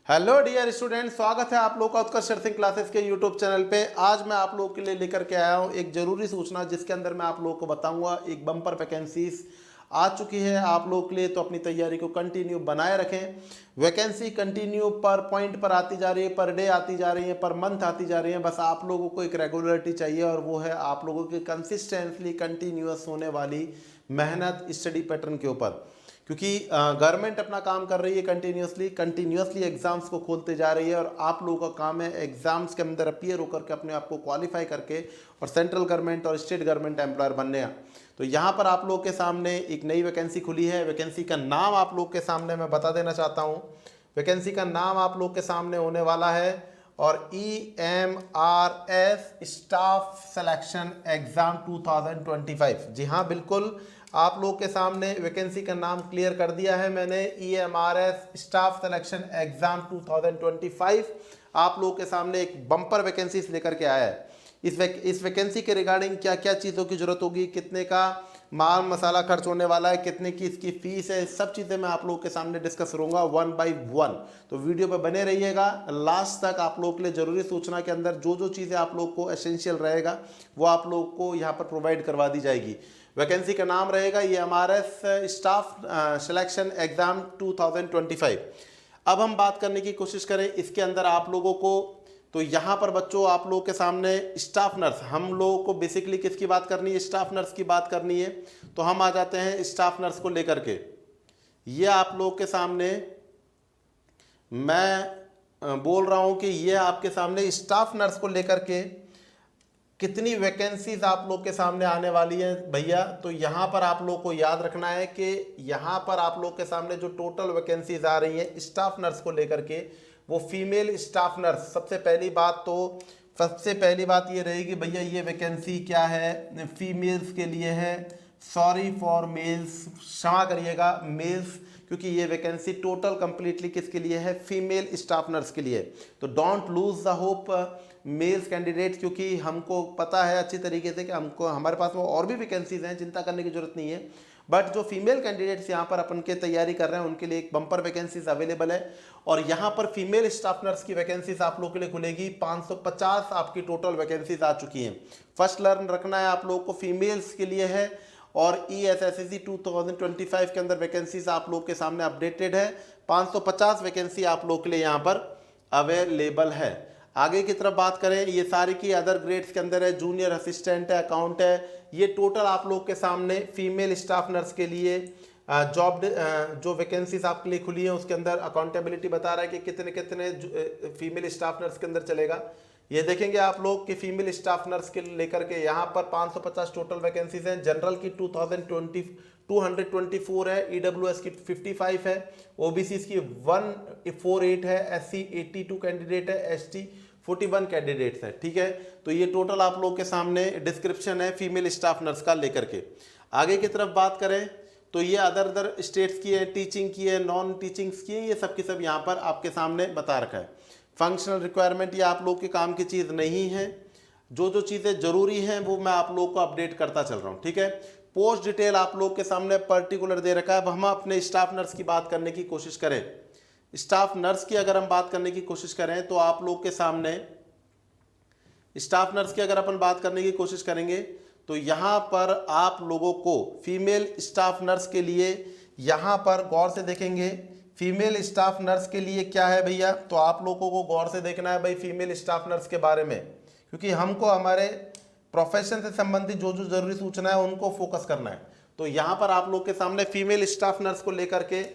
Hello dear student, स्वागत है आप लोग का उत्कर्ष सिंह क्लासेस के यूट्यूब चैनल पे। आज मैं आप लोगों के लिए लेकर के आया हूँ एक जरूरी सूचना, जिसके अंदर मैं आप लोगों को बताऊंगा एक बम्पर वैकेंसीज आ चुकी है आप लोगों के लिए। तो अपनी तैयारी को कंटिन्यू बनाए रखें। वैकेंसी कंटिन्यू पर पॉइंट पर आती जा रही है, पर डे आती जा रही है, पर मंथ आती जा रही है। बस आप लोगों को एक रेगुलरिटी चाहिए, और वो है आप लोगों की कंसिस्टेंटली कंटिन्यूअस होने वाली मेहनत स्टडी पैटर्न के ऊपर। क्योंकि गवर्नमेंट अपना काम कर रही है कंटिन्यूअसली एग्जाम्स को खोलते जा रही है, और आप लोगों का काम है एग्जाम्स के अंदर अपीयर होकर के अपने आप को क्वालिफाई करके और सेंट्रल गवर्नमेंट और स्टेट गवर्नमेंट एम्प्लॉयर बनने का। तो यहाँ पर आप लोग के सामने एक नई वैकेंसी खुली है। वैकेंसी का नाम आप लोग के सामने मैं बता देना चाहता हूँ। वैकेंसी का नाम आप लोग के सामने होने वाला है और EMRS स्टाफ सिलेक्शन एग्जाम 2025। जी हाँ, बिल्कुल आप लोग के सामने वैकेंसी का नाम क्लियर कर दिया है मैंने। EMRS स्टाफ सिलेक्शन एग्जाम 2025 आप लोग के सामने एक बम्पर वैकेंसी लेकर के आया है। इस वैकेंसी के रिगार्डिंग क्या क्या चीज़ों की जरूरत होगी, कितने का माल मसाला खर्च होने वाला है, कितने की इसकी फीस है, सब चीज़ें मैं आप लोगों के सामने डिस्कस करूंगा वन बाय वन। तो वीडियो पे बने रहिएगा लास्ट तक। आप लोगों के लिए जरूरी सूचना के अंदर जो जो चीज़ें आप लोग को एसेंशियल रहेगा वो आप लोग को यहाँ पर प्रोवाइड करवा दी जाएगी। वैकेंसी का नाम रहेगा EMRS स्टाफ सिलेक्शन एग्जाम 2025। अब हम बात करने की कोशिश करें इसके अंदर आप लोगों को। तो यहाँ पर बच्चों आप लोगों के सामने स्टाफ नर्स, हम लोगों को बेसिकली किसकी बात करनी है, स्टाफ नर्स की बात करनी है। तो हम आ जाते हैं स्टाफ नर्स को लेकर के। ये आप लोगों के सामने मैं बोल रहा हूँ कि ये आपके सामने स्टाफ नर्स को लेकर के कितनी वैकेंसीज आप लोग के सामने आने वाली है भैया। तो यहाँ पर आप लोग को याद रखना है कि यहाँ पर आप लोग के सामने जो टोटल वैकेंसीज आ रही है स्टाफ नर्स को लेकर के, वो फीमेल स्टाफ नर्स। सबसे पहली बात ये रहेगी भैया, ये वैकेंसी क्या है, फीमेल्स के लिए है। सॉरी फॉर मेल्स, क्षमा करिएगा मेल्स, क्योंकि ये वैकेंसी टोटल कंप्लीटली किसके लिए है, फीमेल स्टाफ नर्स के लिए। तो don't lose the hope males candidate, क्योंकि हमको पता है अच्छी तरीके से कि हमारे पास वो और भी वैकेंसीज हैं, चिंता करने की जरूरत नहीं है। बट जो फीमेल कैंडिडेट्स यहाँ पर अपन के तैयारी कर रहे हैं उनके लिए एक बम्पर वैकेंसीज अवेलेबल है। और यहाँ पर फीमेल स्टाफ नर्स की वैकेंसीज आप लोग के लिए खुलेगी 550 आपकी टोटल वैकेंसीज आ चुकी हैं। फर्स्ट लर्न रखना है आप लोग को, फीमेल्स के लिए है। और ESSC 2025 के अंदर वैकेंसीज आप लोग के सामने अपडेटेड है। 550 वैकेंसी आप लोग के लिए यहाँ पर अवेलेबल है। आगे की तरफ बात करें, ये सारी की अदर ग्रेड्स के अंदर है, जूनियर असिस्टेंट है, अकाउंट है। ये टोटल आप लोग के सामने फीमेल स्टाफ नर्स के लिए जॉब जो वैकेंसीज आपके लिए खुली है उसके अंदर अकाउंटेबिलिटी बता रहा है कि कितने कितने फीमेल स्टाफ नर्स के अंदर चलेगा। ये देखेंगे आप लोग कि फीमेल स्टाफ नर्स के लेकर के यहाँ पर 550 टोटल वैकेंसीज हैं। जनरल की 224 है, EWS की 55 है, OBC की 148 है, SC 82 कैंडिडेट है, ST 41 कैंडिडेट्स हैं। ठीक है, तो ये टोटल आप लोग के सामने डिस्क्रिप्शन है फीमेल स्टाफ नर्स का लेकर के। आगे की तरफ बात करें तो ये अदर स्टेट्स की है, टीचिंग की है, नॉन टीचिंग्स की है, ये सब की सब यहाँ पर आपके सामने बता रखा है। फंक्शनल रिक्वायरमेंट ये आप लोग के काम की चीज़ नहीं है। जो जो चीज़ें जरूरी हैं वो मैं आप लोग को अपडेट करता चल रहा हूँ। ठीक है, पोस्ट डिटेल आप लोग के सामने पर्टिकुलर दे रखा है। अब हम अपने स्टाफ नर्स की बात करने की कोशिश करें। स्टाफ नर्स की अगर हम बात करने की कोशिश करें तो आप लोग के सामने स्टाफ नर्स की अगर अपन बात करने की कोशिश करेंगे तो यहाँ पर आप लोगों को फीमेल स्टाफ नर्स के लिए यहाँ पर गौर से देखेंगे। फीमेल स्टाफ नर्स के लिए क्या है भैया, तो आप लोगों को गौर से देखना है भाई फीमेल स्टाफ नर्स के बारे में, क्योंकि हमको हमारे प्रोफेशन से संबंधित जो जो जरूरी सूचना है उनको फोकस करना है। तो यहाँ पर आप लोग के सामने फीमेल स्टाफ नर्स को लेकर के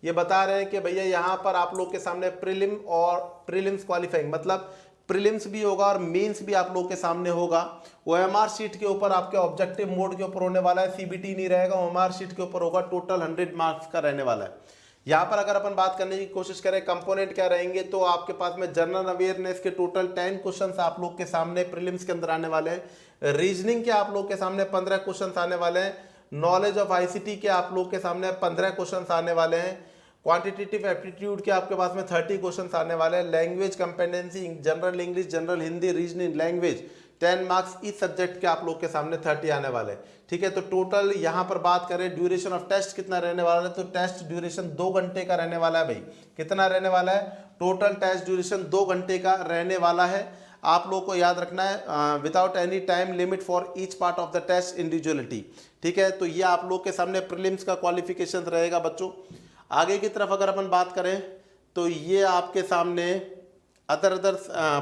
ये बता रहे हैं कि भैया यहाँ पर आप लोग के सामने प्रीलिम और प्रीलिम्स क्वालिफाइंग, मतलब प्रीलिम्स भी होगा और मेंस भी आप लोग के सामने होगा। OMR शीट के ऊपर आपके ऑब्जेक्टिव मोड के ऊपर होने वाला है, CBT नहीं रहेगा, OMR शीट के ऊपर होगा, टोटल 100 मार्क्स का रहने वाला है। यहाँ पर अगर अपन बात करने की कोशिश करें कंपोनेंट क्या रहेंगे, तो आपके पास में जनरल अवेयरनेस के टोटल 10 क्वेश्चंस आप लोग के सामने प्रीलिम्स के अंदर आने वाले हैं। रीजनिंग के आप लोग के सामने 15 क्वेश्चंस आने वाले हैं। नॉलेज ऑफ ICT के आप लोग के सामने 15 क्वेश्चंस आने वाले हैं। क्वांटिटेटिव एप्टीट्यूड के आपके पास में 30 क्वेश्चंस आने वाले हैं। Language competency, general English, general Hindi, reasoning language 10 marks इस सब्जेक्ट के आप लोग के सामने 30 आने वाले, ठीक है। तो टोटल यहाँ पर बात करें ड्यूरेशन ऑफ टेस्ट कितना रहने वाला है, तो टेस्ट ड्यूरेशन 2 घंटे का रहने वाला है भाई। कितना रहने वाला है? टोटल टेस्ट ड्यूरेशन 2 घंटे का रहने वाला है। आप लोग को याद रखना है without any time limit for each part of the test individuality, ठीक है। तो ये आप लोग के सामने प्रीलिम्स का क्वालिफिकेशन रहेगा बच्चों। आगे की तरफ अगर अपन बात करें तो ये आपके सामने अदर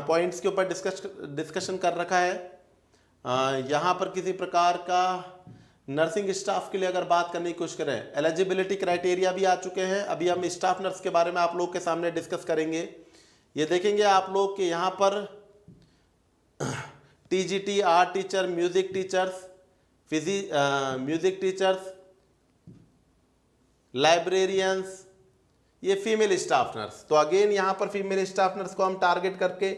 पॉइंट्स के ऊपर डिस्कशन कर रखा है। यहाँ पर किसी प्रकार का नर्सिंग स्टाफ के लिए अगर बात करने की कोशिश करें, एलिजिबिलिटी क्राइटेरिया भी आ चुके हैं। अभी हम स्टाफ नर्स के बारे में आप लोग के सामने डिस्कस करेंगे। ये देखेंगे आप लोग कि यहाँ पर TGT, art teacher, music teachers, music teachers, librarians, ये फीमेल स्टाफ नर्स। तो अगेन यहाँ पर फीमेल स्टाफ नर्स को हम टारगेट करके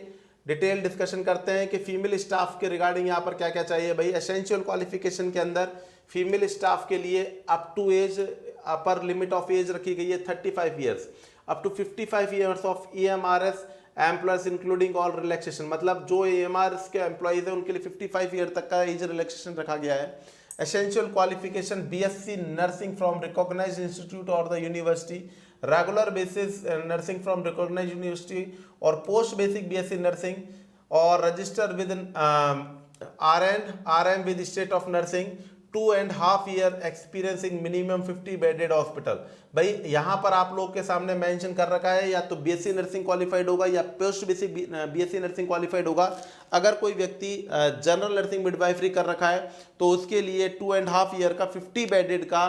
डिटेल डिस्कशन करते हैं कि फीमेल स्टाफ के रिगार्डिंग यहाँ पर क्या क्या चाहिए भाई। एसेंशियल क्वालिफिकेशन के अंदर फीमेल स्टाफ के लिए up to age, upper limit of age रखी गई है 35 years, up to 55 years of EMRS employees including all relaxation. मतलब जो EMRS के एम्प्लॉयज हैं उनके लिए 55 ईयर तक का एज रिलैक्सेशन रखा गया है। Essential qualification BSc nursing from recognised institute और the university, regular basis nursing from recognised university और पोस्ट बेसिक BSc नर्सिंग और register with RM with state of nursing, 2.5 year experience in minimum 50 bedded hospital. भाई यहाँ पर आप लोग के सामने मेंशन कर रखा है या तो BSc नर्सिंग क्वालिफाइड होगा या post basic BSc nursing qualified होगा। अगर कोई व्यक्ति जनरल नर्सिंग मिडवाइफरी कर रखा है तो उसके लिए 2.5 ईयर का 50 बेडेड का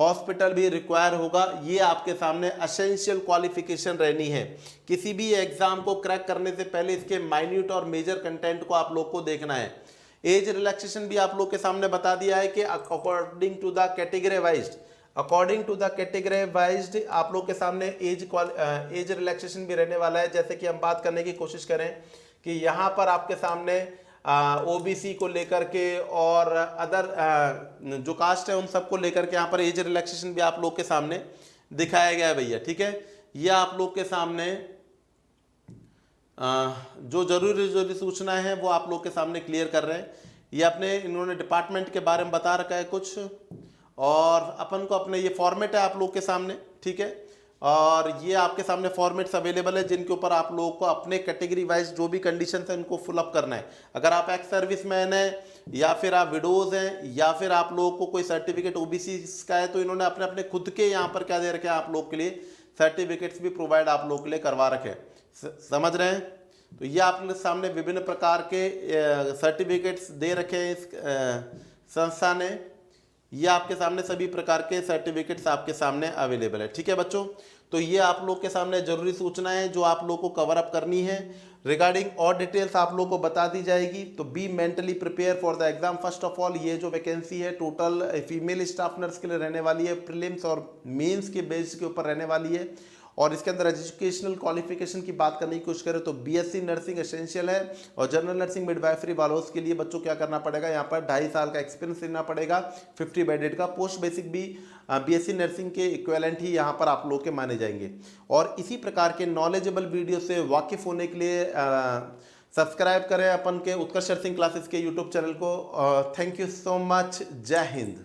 हॉस्पिटल भी रिक्वायर होगा। ये आपके सामने एसेंशियल क्वालिफिकेशन रहनी है। किसी भी एग्जाम को क्रैक करने से पहले इसके माइन्यूट और मेजर कंटेंट को आप लोग को देखना है। एज रिलैक्सेशन भी आप लोग के सामने बता दिया है कि अकॉर्डिंग टू द कैटेगरी वाइज्ड आप लोग के सामने एज रिलैक्सेशन भी रहने वाला है। जैसे कि हम बात करने की कोशिश करें कि यहाँ पर आपके सामने OBC को लेकर के और अदर जो कास्ट है उन सबको लेकर के यहाँ पर एज रिलैक्सेशन भी आप लोग के सामने दिखाया गया है भैया, ठीक है। ये आप लोग के सामने जो जरूरी सूचना है वो आप लोग के सामने क्लियर कर रहे हैं। ये अपने इन्होंने डिपार्टमेंट के बारे में बता रखा है कुछ, और अपन को अपने ये फॉर्मेट है आप लोग के सामने, ठीक है। और ये आपके सामने फॉर्मेट्स अवेलेबल है जिनके ऊपर आप लोगों को अपने कैटेगरी वाइज जो भी कंडीशंस है उनको फुल अप करना है। अगर आप एक्स सर्विसमैन है या फिर आप विडोज हैं या फिर आप लोगों को कोई सर्टिफिकेट OBC का है तो इन्होंने अपने अपने खुद के यहाँ पर क्या दे रखे हैं आप लोग के लिए सर्टिफिकेट्स भी प्रोवाइड आप लोग के लिए करवा रखे हैं, समझ रहे हैं। तो ये आपके सामने विभिन्न प्रकार के सर्टिफिकेट्स दे रखे हैं इस संस्था ने। ये आपके सामने सभी प्रकार के सर्टिफिकेट्स आपके सामने अवेलेबल है, ठीक है बच्चों। तो ये आप लोग के सामने जरूरी सूचना है जो आप लोग को कवर अप करनी है। रिगार्डिंग और डिटेल्स आप लोग को बता दी जाएगी। तो be mentally prepare for the exam. First of all ये जो वैकेंसी है टोटल फीमेल स्टाफ नर्स के लिए रहने वाली है, प्रीलिम्स और मेंस के बेस के ऊपर रहने वाली है। और इसके अंदर एजुकेशनल क्वालिफिकेशन की बात करने की कोशिश करें तो BSc नर्सिंग एसेंशियल है, और जनरल नर्सिंग मिडवाइफरी वालों के लिए बच्चों क्या करना पड़ेगा, यहाँ पर 2.5 साल का एक्सपीरियंस लेना पड़ेगा, 50 बेडेड का। पोस्ट बेसिक भी BSc नर्सिंग के इक्वेलेंट ही यहाँ पर आप लोग के माने जाएंगे। और इसी प्रकार के नॉलेजेबल वीडियो से वाकिफ होने के लिए सब्सक्राइब करें अपन के उत्कर्ष नर्सिंग क्लासेस के यूट्यूब चैनल को। Thank you so much. जय हिंद।